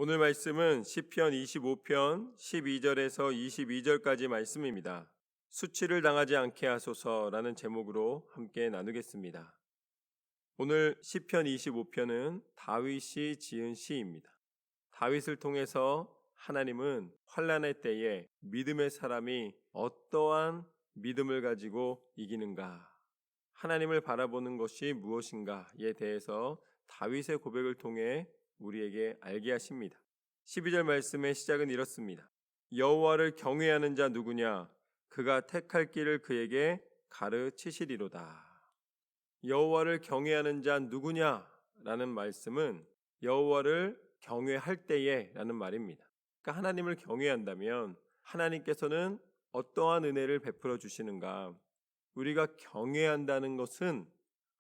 오늘 말씀은 시편 25편 12절에서 22절까지 말씀입니다. 수치를 당하지 않게 하소서라는 제목으로 함께 나누겠습니다. 오늘 시편 25편은 다윗이 지은 시입니다. 다윗을 통해서 하나님은 환난의 때에 믿음의 사람이 어떠한 믿음을 가지고 이기는가, 하나님을 바라보는 것이 무엇인가에 대해서 다윗의 고백을 통해 우리에게 알게 하십니다. 12절 말씀의 시작은 이렇습니다. 여호와를 경외하는 자 누구냐? 그가 택할 길을 그에게 가르치시리로다. 여호와를 경외하는 자 누구냐? 라는 말씀은 여호와를 경외할 때에 라는 말입니다. 그러니까 하나님을 경외한다면 하나님께서는 어떠한 은혜를 베풀어 주시는가? 우리가 경외한다는 것은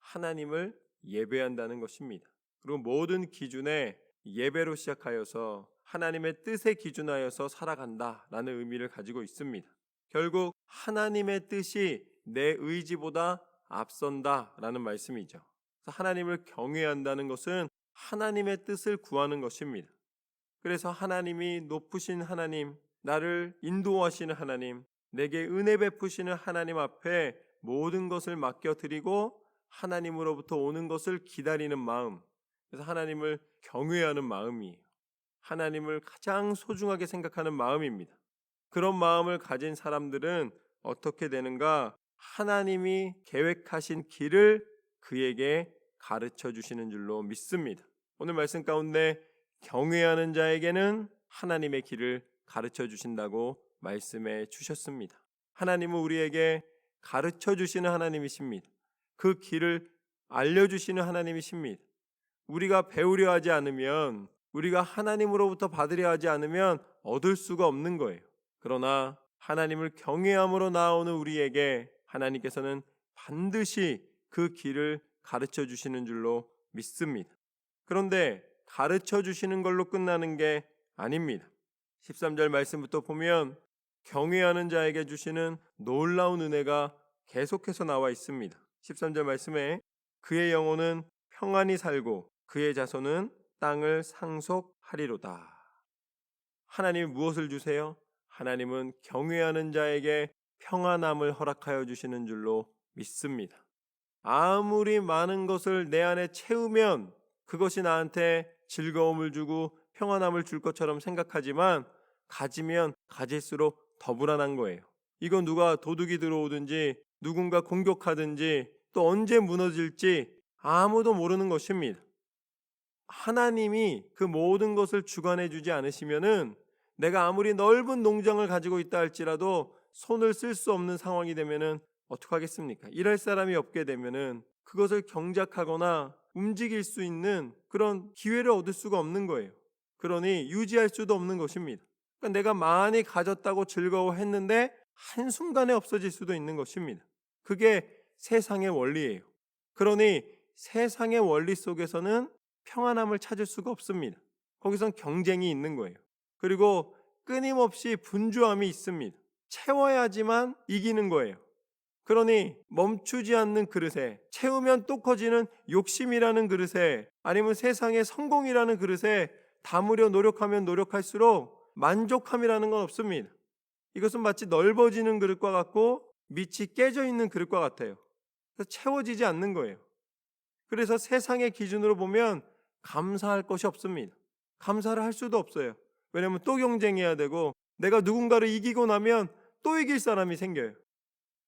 하나님을 예배한다는 것입니다. 그리고 모든 기준에 예배로 시작하여서 하나님의 뜻에 기준하여서 살아간다라는 의미를 가지고 있습니다. 결국 하나님의 뜻이 내 의지보다 앞선다라는 말씀이죠. 그래서 하나님을 경외한다는 것은 하나님의 뜻을 구하는 것입니다. 그래서 하나님이 높으신 하나님, 나를 인도하시는 하나님, 내게 은혜 베푸시는 하나님 앞에 모든 것을 맡겨드리고 하나님으로부터 오는 것을 기다리는 마음, 그래서 하나님을 경외하는 마음이에요. 하나님을 가장 소중하게 생각하는 마음입니다. 그런 마음을 가진 사람들은 어떻게 되는가? 하나님이 계획하신 길을 그에게 가르쳐 주시는 줄로 믿습니다. 오늘 말씀 가운데 경외하는 자에게는 하나님의 길을 가르쳐 주신다고 말씀해 주셨습니다. 하나님은 우리에게 가르쳐 주시는 하나님이십니다. 그 길을 알려주시는 하나님이십니다. 우리가 배우려 하지 않으면, 우리가 하나님으로부터 받으려 하지 않으면 얻을 수가 없는 거예요. 그러나 하나님을 경외함으로 나오는 우리에게 하나님께서는 반드시 그 길을 가르쳐 주시는 줄로 믿습니다. 그런데 가르쳐 주시는 걸로 끝나는 게 아닙니다. 13절 말씀부터 보면 경외하는 자에게 주시는 놀라운 은혜가 계속해서 나와 있습니다. 13절 말씀에 그의 영혼은 평안히 살고 그의 자손은 땅을 상속하리로다. 하나님이 무엇을 주세요? 하나님은 경외하는 자에게 평안함을 허락하여 주시는 줄로 믿습니다. 아무리 많은 것을 내 안에 채우면 그것이 나한테 즐거움을 주고 평안함을 줄 것처럼 생각하지만 가지면 가질수록 더 불안한 거예요. 이건 누가 도둑이 들어오든지 누군가 공격하든지 또 언제 무너질지 아무도 모르는 것입니다. 하나님이 그 모든 것을 주관해 주지 않으시면은 내가 아무리 넓은 농장을 가지고 있다 할지라도 손을 쓸 수 없는 상황이 되면은 어떡하겠습니까? 일할 사람이 없게 되면은 그것을 경작하거나 움직일 수 있는 그런 기회를 얻을 수가 없는 거예요. 그러니 유지할 수도 없는 것입니다. 그러니까 내가 많이 가졌다고 즐거워했는데 한순간에 없어질 수도 있는 것입니다. 그게 세상의 원리예요. 그러니 세상의 원리 속에서는 평안함을 찾을 수가 없습니다. 거기선 경쟁이 있는 거예요. 그리고 끊임없이 분주함이 있습니다. 채워야지만 이기는 거예요. 그러니 멈추지 않는 그릇에, 채우면 또 커지는 욕심이라는 그릇에, 아니면 세상의 성공이라는 그릇에 담으려 노력하면 노력할수록 만족함이라는 건 없습니다. 이것은 마치 넓어지는 그릇과 같고 밑이 깨져 있는 그릇과 같아요. 그래서 채워지지 않는 거예요. 그래서 세상의 기준으로 보면 감사할 것이 없습니다. 감사를 할 수도 없어요. 왜냐하면 또 경쟁해야 되고 내가 누군가를 이기고 나면 또 이길 사람이 생겨요.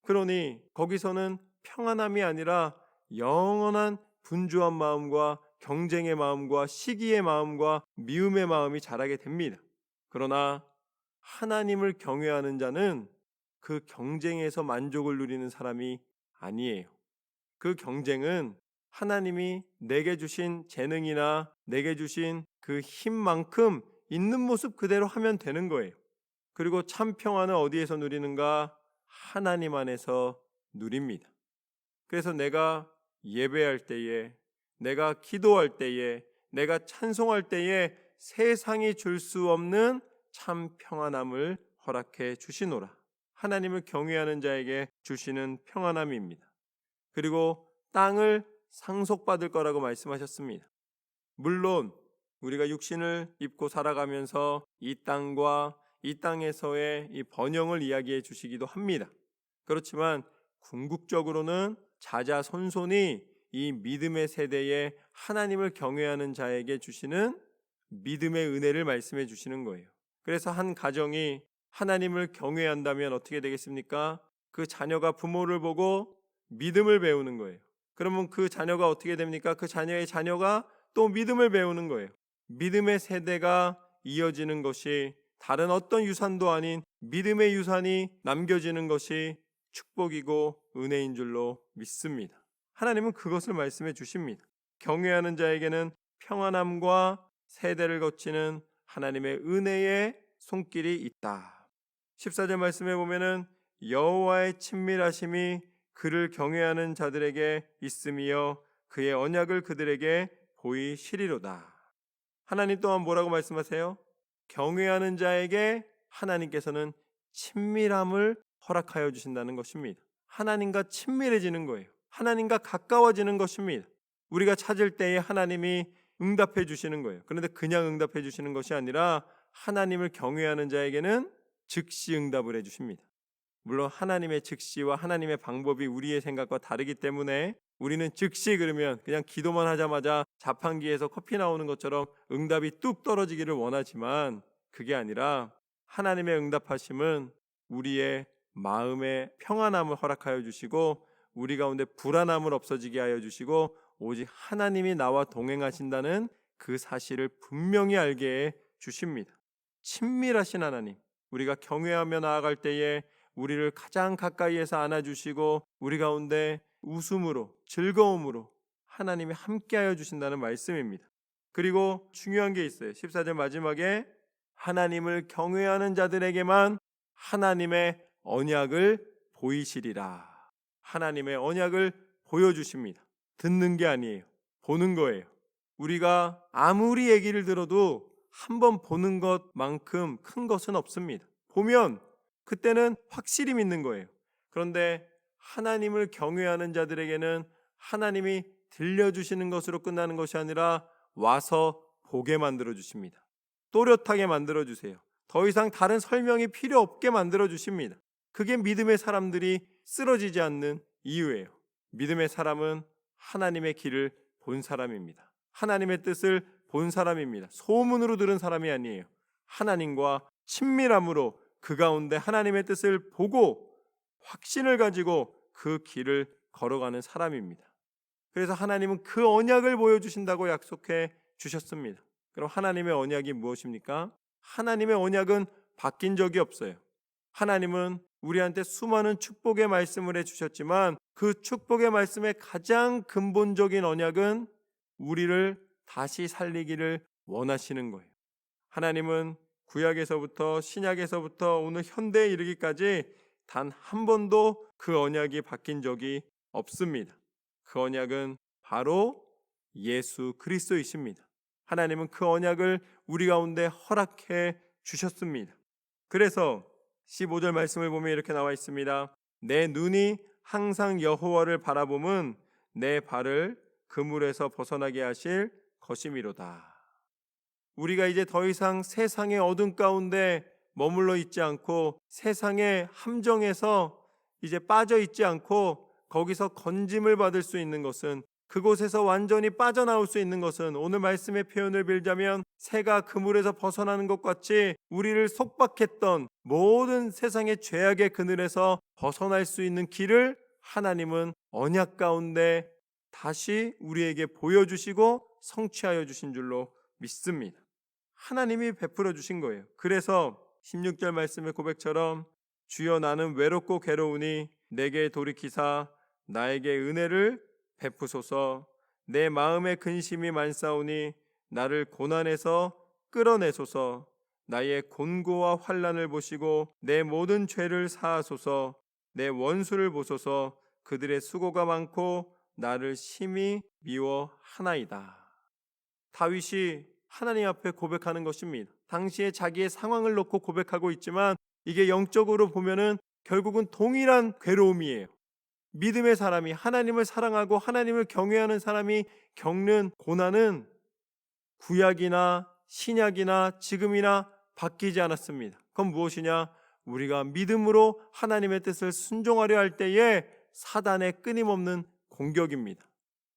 그러니 거기서는 평안함이 아니라 영원한 분주한 마음과 경쟁의 마음과 시기의 마음과 미움의 마음이 자라게 됩니다. 그러나 하나님을 경외하는 자는 그 경쟁에서 만족을 누리는 사람이 아니에요. 그 경쟁은 하나님이 내게 주신 재능이나 내게 주신 그 힘만큼 있는 모습 그대로 하면 되는 거예요. 그리고 참 평안은 어디에서 누리는가? 하나님 안에서 누립니다. 그래서 내가 예배할 때에, 내가 기도할 때에, 내가 찬송할 때에 세상이 줄 수 없는 참 평안함을 허락해 주시노라. 하나님을 경외하는 자에게 주시는 평안함입니다. 그리고 땅을 상속받을 거라고 말씀하셨습니다. 물론 우리가 육신을 입고 살아가면서 이 땅과 이 땅에서의 이 번영을 이야기해 주시기도 합니다. 그렇지만 궁극적으로는 자자손손이 이 믿음의 세대에 하나님을 경외하는 자에게 주시는 믿음의 은혜를 말씀해 주시는 거예요. 그래서 한 가정이 하나님을 경외한다면 어떻게 되겠습니까? 그 자녀가 부모를 보고 믿음을 배우는 거예요. 그러면 그 자녀가 어떻게 됩니까? 그 자녀의 자녀가 또 믿음을 배우는 거예요. 믿음의 세대가 이어지는 것이 다른 어떤 유산도 아닌 믿음의 유산이 남겨지는 것이 축복이고 은혜인 줄로 믿습니다. 하나님은 그것을 말씀해 주십니다. 경외하는 자에게는 평안함과 세대를 거치는 하나님의 은혜의 손길이 있다. 14절 말씀에 보면은 여호와의 친밀하심이 그를 경외하는 자들에게 있으며 그의 언약을 그들에게 보이시리로다. 하나님 또한 뭐라고 말씀하세요? 경외하는 자에게 하나님께서는 친밀함을 허락하여 주신다는 것입니다. 하나님과 친밀해지는 거예요. 하나님과 가까워지는 것입니다. 우리가 찾을 때에 하나님이 응답해 주시는 거예요. 그런데 그냥 응답해 주시는 것이 아니라 하나님을 경외하는 자에게는 즉시 응답을 해 주십니다. 물론 하나님의 즉시와 하나님의 방법이 우리의 생각과 다르기 때문에 우리는 즉시 그러면 그냥 기도만 하자마자 자판기에서 커피 나오는 것처럼 응답이 뚝 떨어지기를 원하지만 그게 아니라 하나님의 응답하심은 우리의 마음의 평안함을 허락하여 주시고 우리 가운데 불안함을 없어지게 하여 주시고 오직 하나님이 나와 동행하신다는 그 사실을 분명히 알게 해 주십니다. 친밀하신 하나님, 우리가 경외하며 나아갈 때에 우리를 가장 가까이에서 안아주시고 우리 가운데 웃음으로 즐거움으로 하나님이 함께하여 주신다는 말씀입니다. 그리고 중요한 게 있어요. 14절 마지막에 하나님을 경외하는 자들에게만 하나님의 언약을 보이시리라. 하나님의 언약을 보여주십니다. 듣는 게 아니에요. 보는 거예요. 우리가 아무리 얘기를 들어도 한번 보는 것만큼 큰 것은 없습니다. 보면 그때는 확실히 믿는 거예요. 그런데 하나님을 경외하는 자들에게는 하나님이 들려주시는 것으로 끝나는 것이 아니라 와서 보게 만들어 주십니다. 또렷하게 만들어 주세요. 더 이상 다른 설명이 필요 없게 만들어 주십니다. 그게 믿음의 사람들이 쓰러지지 않는 이유예요. 믿음의 사람은 하나님의 길을 본 사람입니다. 하나님의 뜻을 본 사람입니다. 소문으로 들은 사람이 아니에요. 하나님과 친밀함으로 그 가운데 하나님의 뜻을 보고 확신을 가지고 그 길을 걸어가는 사람입니다. 그래서 하나님은 그 언약을 보여주신다고 약속해 주셨습니다. 그럼 하나님의 언약이 무엇입니까? 하나님의 언약은 바뀐 적이 없어요. 하나님은 우리한테 수많은 축복의 말씀을 해주셨지만 그 축복의 말씀의 가장 근본적인 언약은 우리를 다시 살리기를 원하시는 거예요. 하나님은 구약에서부터 신약에서부터 오늘 현대에 이르기까지 단 한 번도 그 언약이 바뀐 적이 없습니다. 그 언약은 바로 예수 그리스도이십니다. 하나님은 그 언약을 우리 가운데 허락해 주셨습니다. 그래서 15절 말씀을 보면 이렇게 나와 있습니다. 내 눈이 항상 여호와를 바라봄은 내 발을 그물에서 벗어나게 하실 것이미로다. 우리가 이제 더 이상 세상의 어둠 가운데 머물러 있지 않고 세상의 함정에서 이제 빠져 있지 않고 거기서 건짐을 받을 수 있는 것은, 그곳에서 완전히 빠져나올 수 있는 것은, 오늘 말씀의 표현을 빌자면 새가 그물에서 벗어나는 것 같이 우리를 속박했던 모든 세상의 죄악의 그늘에서 벗어날 수 있는 길을 하나님은 언약 가운데 다시 우리에게 보여주시고 성취하여 주신 줄로 믿습니다. 하나님이 베풀어 주신 거예요. 그래서 16절 말씀의 고백처럼 주여 나는 외롭고 괴로우니 내게 돌이키사 나에게 은혜를 베푸소서. 내 마음의 근심이 많사오니 나를 고난에서 끌어내소서. 나의 곤고와 환난을 보시고 내 모든 죄를 사하소서. 내 원수를 보소서. 그들의 수고가 많고 나를 심히 미워하나이다. 다윗이 하나님 앞에 고백하는 것입니다. 당시에 자기의 상황을 놓고 고백하고 있지만 이게 영적으로 보면은 결국은 동일한 괴로움이에요. 믿음의 사람이, 하나님을 사랑하고 하나님을 경외하는 사람이 겪는 고난은 구약이나 신약이나 지금이나 바뀌지 않았습니다. 그건 무엇이냐? 우리가 믿음으로 하나님의 뜻을 순종하려 할 때에 사단의 끊임없는 공격입니다.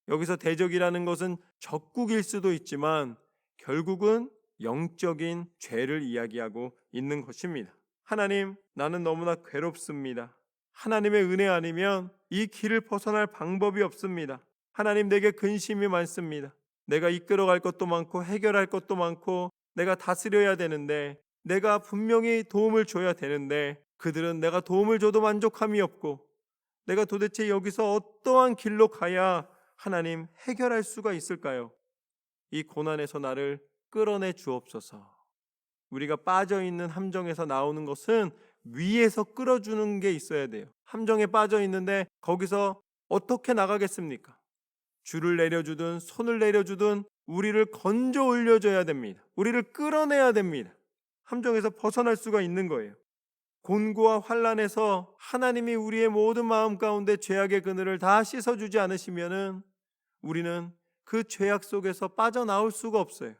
여기서 대적이라는 것은 적국일 수도 있지만 결국은 영적인 죄를 이야기하고 있는 것입니다. 하나님, 나는 너무나 괴롭습니다. 하나님의 은혜 아니면 이 길을 벗어날 방법이 없습니다. 하나님, 내게 근심이 많습니다. 내가 이끌어갈 것도 많고 해결할 것도 많고 내가 다스려야 되는데, 내가 분명히 도움을 줘야 되는데 그들은 내가 도움을 줘도 만족함이 없고, 내가 도대체 여기서 어떠한 길로 가야 하나님 해결할 수가 있을까요? 이 고난에서 나를 끌어내 주옵소서. 우리가 빠져있는 함정에서 나오는 것은 위에서 끌어주는 게 있어야 돼요. 함정에 빠져 있는데 거기서 어떻게 나가겠습니까? 줄을 내려주든 손을 내려주든 우리를 건져 올려줘야 됩니다. 우리를 끌어내야 됩니다. 함정에서 벗어날 수가 있는 거예요. 곤고와 환난에서 하나님이 우리의 모든 마음 가운데 죄악의 그늘을 다 씻어주지 않으시면은 우리는 그 죄악 속에서 빠져나올 수가 없어요.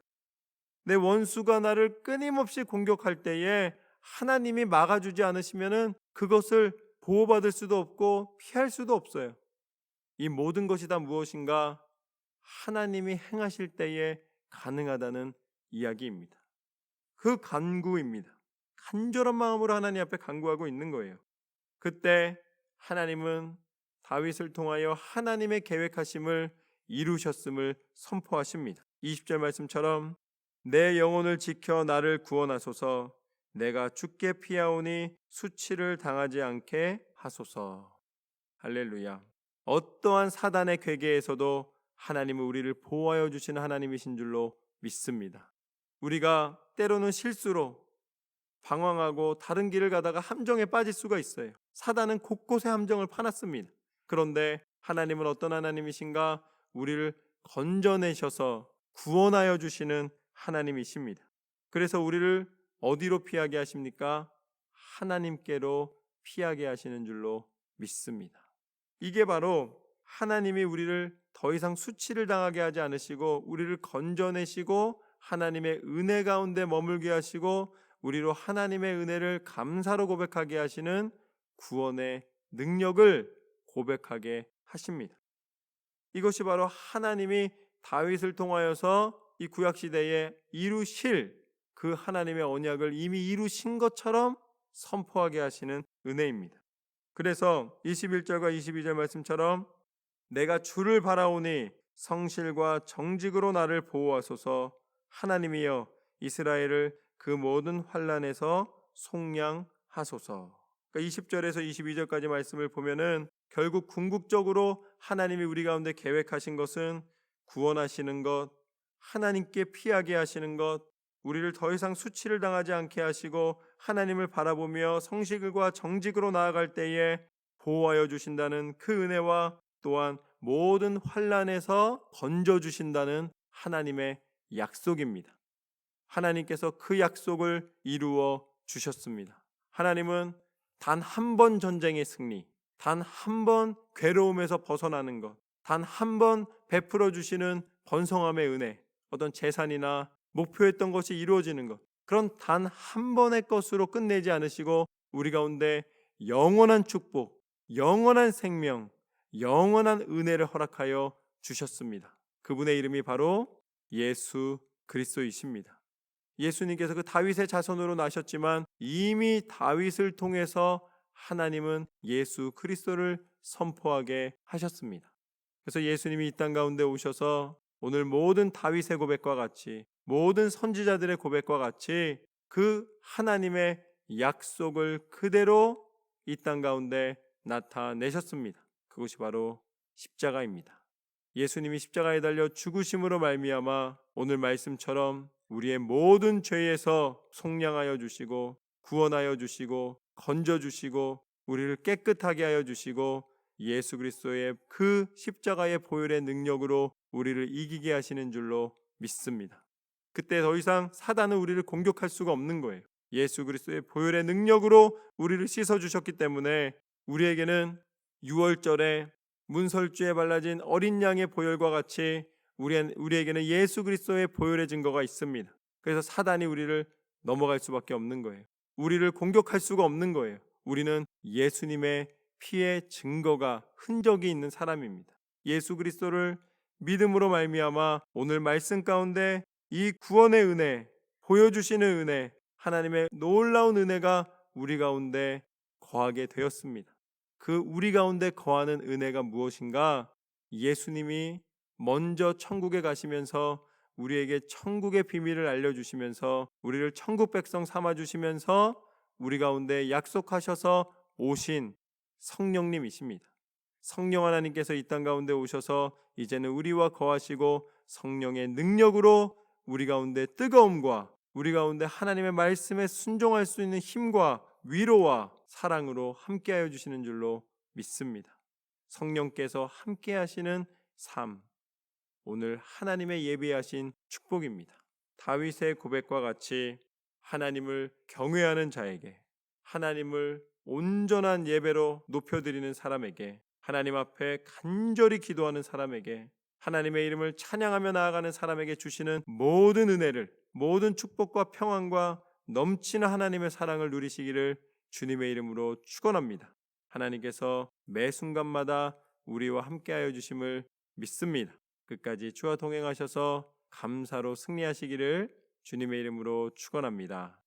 내 원수가 나를 끊임없이 공격할 때에 하나님이 막아주지 않으시면은 그것을 보호받을 수도 없고 피할 수도 없어요. 이 모든 것이 다 무엇인가? 하나님이 행하실 때에 가능하다는 이야기입니다. 그 간구입니다. 간절한 마음으로 하나님 앞에 간구하고 있는 거예요. 그때 하나님은 다윗을 통하여 하나님의 계획하심을 이루셨음을 선포하십니다. 20절 말씀처럼 내 영혼을 지켜 나를 구원하소서. 내가 죽게 피하오니 수치를 당하지 않게 하소서. 할렐루야. 어떠한 사단의 괴계에서도 하나님은 우리를 보호하여 주시는 하나님이신 줄로 믿습니다. 우리가 때로는 실수로 방황하고 다른 길을 가다가 함정에 빠질 수가 있어요. 사단은 곳곳에 함정을 파놨습니다. 그런데 하나님은 어떤 하나님이신가? 우리를 건져내셔서 구원하여 주시는 하나님이십니다. 그래서 우리를 어디로 피하게 하십니까? 하나님께로 피하게 하시는 줄로 믿습니다. 이게 바로 하나님이 우리를 더 이상 수치를 당하게 하지 않으시고 우리를 건져내시고 하나님의 은혜 가운데 머물게 하시고 우리로 하나님의 은혜를 감사로 고백하게 하시는 구원의 능력을 고백하게 하십니다. 이것이 바로 하나님이 다윗을 통하여서 이 구약시대에 이루실 그 하나님의 언약을 이미 이루신 것처럼 선포하게 하시는 은혜입니다. 그래서 21절과 22절 말씀처럼 내가 주를 바라오니 성실과 정직으로 나를 보호하소서. 하나님이여 이스라엘을 그 모든 환난에서 속량하소서. 그러니까 20절에서 22절까지 말씀을 보면은 결국 궁극적으로 하나님이 우리 가운데 계획하신 것은 구원하시는 것, 하나님께 피하게 하시는 것, 우리를 더 이상 수치를 당하지 않게 하시고 하나님을 바라보며 성실과 정직으로 나아갈 때에 보호하여 주신다는 그 은혜와 또한 모든 환난에서 건져주신다는 하나님의 약속입니다. 하나님께서 그 약속을 이루어 주셨습니다. 하나님은 단 한 번 전쟁의 승리, 단 한 번 괴로움에서 벗어나는 것, 단 한 번 베풀어 주시는 번성함의 은혜, 어떤 재산이나 목표했던 것이 이루어지는 것, 그런 단 한 번의 것으로 끝내지 않으시고 우리 가운데 영원한 축복, 영원한 생명, 영원한 은혜를 허락하여 주셨습니다. 그분의 이름이 바로 예수 그리스도이십니다. 예수님께서 그 다윗의 자손으로 나셨지만 이미 다윗을 통해서 하나님은 예수 그리스도를 선포하게 하셨습니다. 그래서 예수님이 이 땅 가운데 오셔서 오늘 모든 다윗의 고백과 같이, 모든 선지자들의 고백과 같이 그 하나님의 약속을 그대로 이 땅 가운데 나타내셨습니다. 그것이 바로 십자가입니다. 예수님이 십자가에 달려 죽으심으로 말미암아 오늘 말씀처럼 우리의 모든 죄에서 속량하여 주시고 구원하여 주시고 건져 주시고 우리를 깨끗하게 하여 주시고 예수 그리스도의 그 십자가의 보혈의 능력으로 우리를 이기게 하시는 줄로 믿습니다. 그때 더 이상 사단은 우리를 공격할 수가 없는 거예요. 예수 그리스도의 보혈의 능력으로 우리를 씻어 주셨기 때문에 우리에게는 유월절에 문설주에 발라진 어린 양의 보혈과 같이 우리에게는 예수 그리스도의 보혈의 증거가 있습니다. 그래서 사단이 우리를 넘어갈 수밖에 없는 거예요. 우리를 공격할 수가 없는 거예요. 우리는 예수님의 피의 증거가 흔적이 있는 사람입니다. 예수 그리스도를 믿음으로 말미암아 오늘 말씀 가운데 이 구원의 은혜, 보여주시는 은혜, 하나님의 놀라운 은혜가 우리 가운데 거하게 되었습니다. 그 우리 가운데 거하는 은혜가 무엇인가? 예수님이 먼저 천국에 가시면서 우리에게 천국의 비밀을 알려주시면서 우리를 천국 백성 삼아주시면서 우리 가운데 약속하셔서 오신 성령님이십니다. 성령 하나님께서 이 땅 가운데 오셔서 이제는 우리와 거하시고 성령의 능력으로 우리 가운데 뜨거움과 우리 가운데 하나님의 말씀에 순종할 수 있는 힘과 위로와 사랑으로 함께하여 주시는 줄로 믿습니다. 성령께서 함께하시는 삶, 오늘 하나님의 예비하신 축복입니다. 다윗의 고백과 같이 하나님을 경외하는 자에게, 하나님을 온전한 예배로 높여드리는 사람에게, 하나님 앞에 간절히 기도하는 사람에게, 하나님의 이름을 찬양하며 나아가는 사람에게 주시는 모든 은혜를, 모든 축복과 평안과 넘치는 하나님의 사랑을 누리시기를 주님의 이름으로 축원합니다. 하나님께서 매 순간마다 우리와 함께하여 주심을 믿습니다. 끝까지 주와 동행하셔서 감사로 승리하시기를 주님의 이름으로 축원합니다.